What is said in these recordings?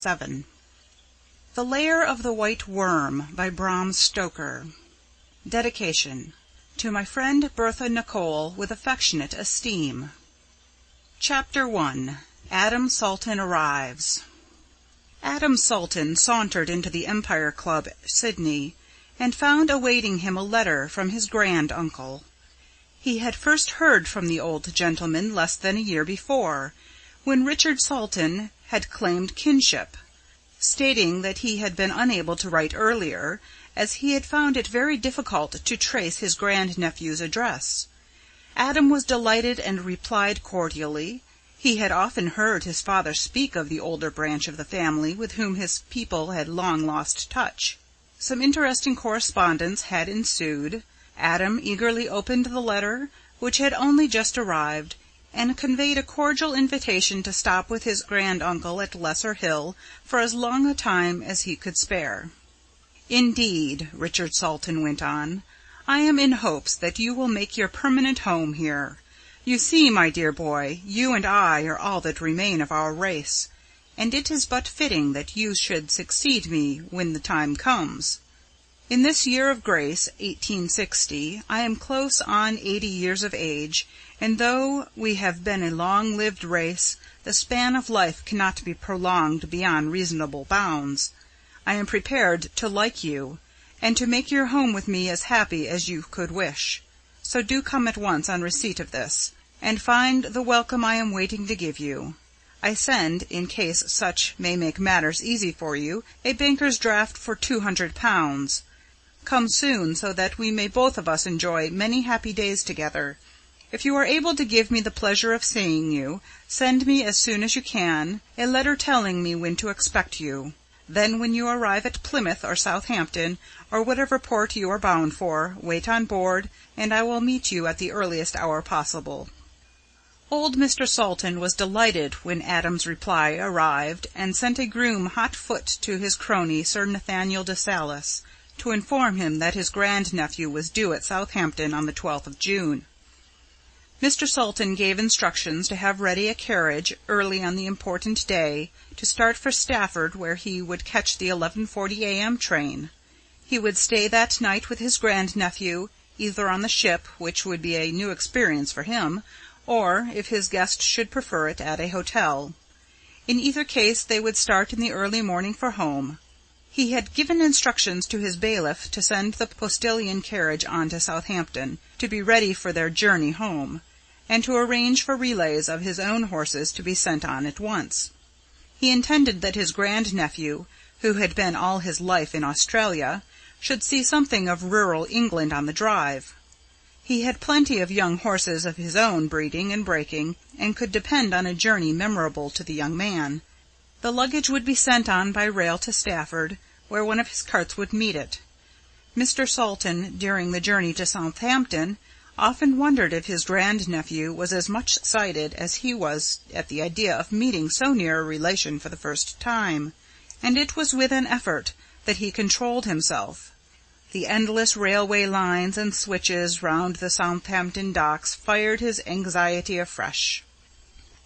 7. The Lair of the White Worm by Bram Stoker. Dedication to my friend Bertha Nicole with affectionate esteem. Chapter 1. Adam Salton Arrives. Adam Salton sauntered into the Empire Club, Sydney, and found awaiting him a letter from his grand-uncle. He had first heard from the old gentleman less than a year before, when Richard Salton had claimed kinship, stating that he had been unable to write earlier, as he had found it very difficult to trace his grand-nephew's address. Adam was delighted and replied cordially. He had often heard his father speak of the older branch of the family with whom his people had long lost touch. Some interesting correspondence had ensued. Adam eagerly opened the letter, which had only just arrived, and conveyed a cordial invitation to stop with his grand-uncle at Lesser Hill for as long a time as he could spare. "Indeed," Richard Salton went on, "I am in hopes that you will make your permanent home here. You see, my dear boy, you and I are all that remain of our race, and it is but fitting that you should succeed me when the time comes. In this year of grace, 1860, I am close on 80 years of age, and though we have been a long-lived race, the span of life cannot be prolonged beyond reasonable bounds. I am prepared to like you, and to make your home with me as happy as you could wish. So do come at once on receipt of this, and find the welcome I am waiting to give you. I send, in case such may make matters easy for you, a banker's draft for £200. Come soon, so that we may both of us enjoy many happy days together. If you are able to give me the pleasure of seeing you, send me as soon as you can a letter telling me when to expect you. Then when you arrive at Plymouth or Southampton, or whatever port you are bound for, wait on board, and I will meet you at the earliest hour possible." Old Mr. Salton was delighted when Adam's reply arrived, and sent a groom hot foot to his crony Sir Nathaniel de Salis, to inform him that his grand-nephew was due at Southampton on the 12th of June. Mr. Salton gave instructions to have ready a carriage early on the important day, to start for Stafford, where he would catch the 11:40 a.m. train. He would stay that night with his grand-nephew, either on the ship, which would be a new experience for him, or, if his guest should prefer it, at a hotel. In either case they would start in the early morning for home. He had given instructions to his bailiff to send the postillion carriage on to Southampton, to be ready for their journey home, and to arrange for relays of his own horses to be sent on at once. He intended that his grand-nephew, who had been all his life in Australia, should see something of rural England on the drive. He had plenty of young horses of his own breeding and breaking, and could depend on a journey memorable to the young man. The luggage would be sent on by rail to Stafford, where one of his carts would meet it. Mr. Salton, during the journey to Southampton, often wondered if his grand-nephew was as much excited as he was at the idea of meeting so near a relation for the first time, and it was with an effort that he controlled himself. The endless railway lines and switches round the Southampton docks fired his anxiety afresh.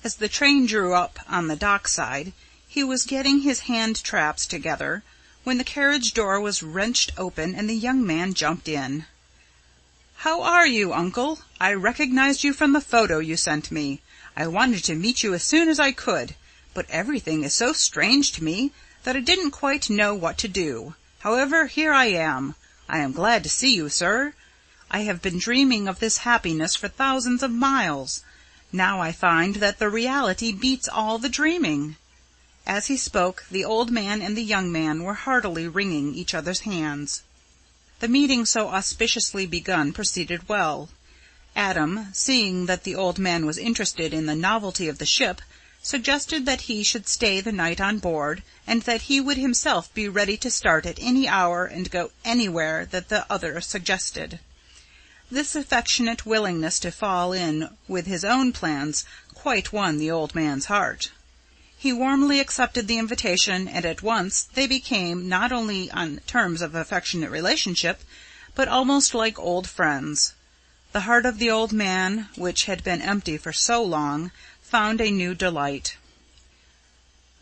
As the train drew up on the dockside, he was getting his hand-traps together, when the carriage door was wrenched open and the young man jumped in. "How are you, uncle? I recognized you from the photo you sent me. I wanted to meet you as soon as I could, but everything is so strange to me that I didn't quite know what to do. However, here I am. I am glad to see you, sir. I have been dreaming of this happiness for thousands of miles. Now I find that the reality beats all the dreaming." As he spoke, the old man and the young man were heartily wringing each other's hands. The meeting so auspiciously begun proceeded well. Adam, seeing that the old man was interested in the novelty of the ship, suggested that he should stay the night on board, and that he would himself be ready to start at any hour and go anywhere that the other suggested. This affectionate willingness to fall in with his own plans quite won the old man's heart. He warmly accepted the invitation, and at once they became not only on terms of affectionate relationship, but almost like old friends. The heart of the old man, which had been empty for so long, found a new delight.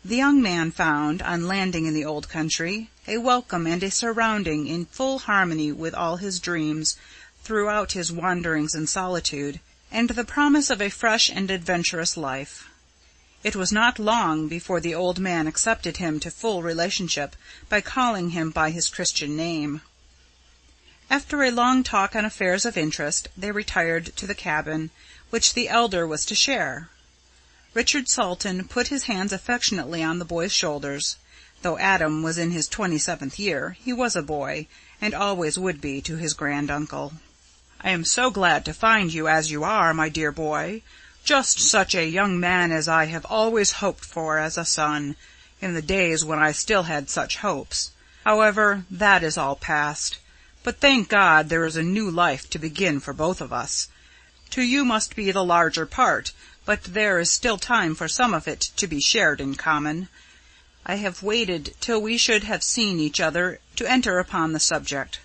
The young man found, on landing in the old country, a welcome and a surrounding in full harmony with all his dreams throughout his wanderings in solitude, and the promise of a fresh and adventurous life. It was not long before the old man accepted him to full relationship by calling him by his Christian name. After a long talk on affairs of interest, they retired to the cabin, which the elder was to share. Richard Salton put his hands affectionately on the boy's shoulders. Though Adam was in his 27th year, he was a boy, and always would be to his granduncle. "I am so glad to find you as you are, my dear boy. Just such a young man as I have always hoped for as a son, in the days when I still had such hopes. However, that is all past. But thank God there is a new life to begin for both of us. To you must be the larger part, but there is still time for some of it to be shared in common. I have waited till we should have seen each other to enter upon the subject,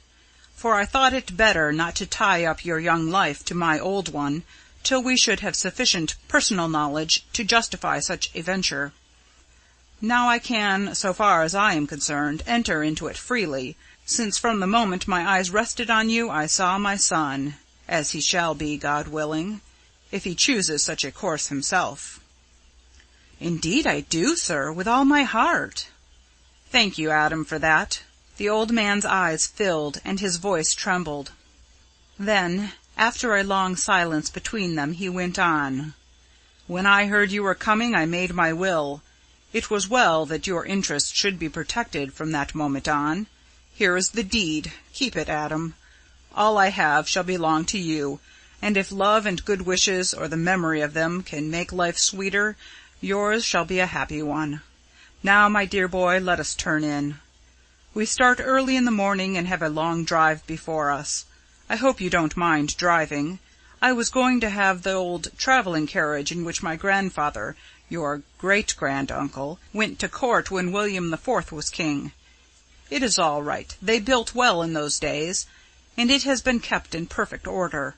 for I thought it better not to tie up your young life to my old one till we should have sufficient personal knowledge to justify such a venture. Now I can, so far as I am concerned, enter into it freely, since from the moment my eyes rested on you I saw my son, as he shall be, God willing, if he chooses such a course himself." "Indeed I do, sir, with all my heart." "Thank you, Adam, for that." The old man's eyes filled and his voice trembled. Then, after a long silence between them, he went on. "When I heard you were coming, I made my will. It was well that your interests should be protected from that moment on. Here is the deed. Keep it, Adam. All I have shall belong to you, and if love and good wishes, or the memory of them, can make life sweeter, yours shall be a happy one. Now, my dear boy, let us turn in. We start early in the morning and have a long drive before us. I hope you don't mind driving. I was going to have the old travelling carriage in which my grandfather, your great-granduncle, went to court when William the Fourth was king. It is all right. They built well in those days, and it has been kept in perfect order.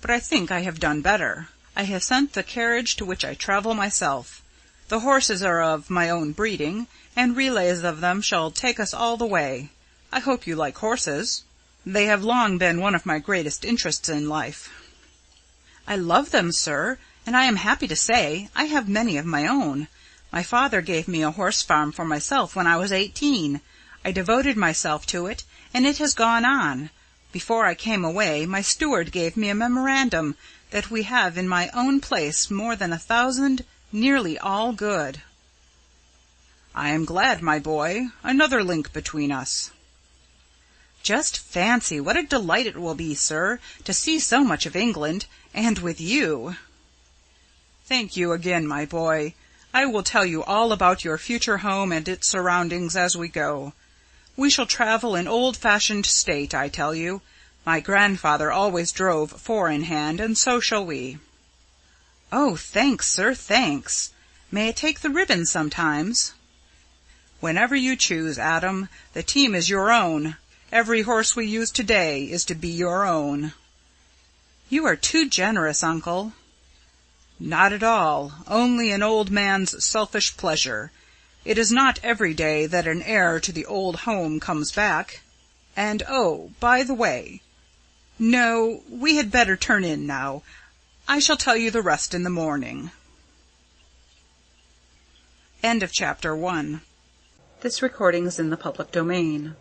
But I think I have done better. I have sent the carriage to which I travel myself. The horses are of my own breeding, and relays of them shall take us all the way. I hope you like horses. They have long been one of my greatest interests in life." "I love them, sir, and I am happy to say I have many of my own. My father gave me a horse farm for myself when I was 18. I devoted myself to it, and it has gone on. Before I came away, my steward gave me a memorandum that we have in my own place more than 1,000, nearly all good." "I am glad, my boy. Another link between us." "Just fancy what a delight it will be, sir, to see so much of England, and with you." "Thank you again, my boy. I will tell you all about your future home and its surroundings as we go. We shall travel in old-fashioned state, I tell you. My grandfather always drove four in hand, and so shall we." "Oh, thanks, sir, thanks. May I take the ribbon sometimes?" "Whenever you choose, Adam. The team is your own. Every horse we use to-day is to be your own." "You are too generous, uncle." "Not at all. Only an old man's selfish pleasure. It is not every day that an heir to the old home comes back. And, oh, by the way, no, we had better turn in now. I shall tell you the rest in the morning." End of Chapter 1. This recording is in the public domain.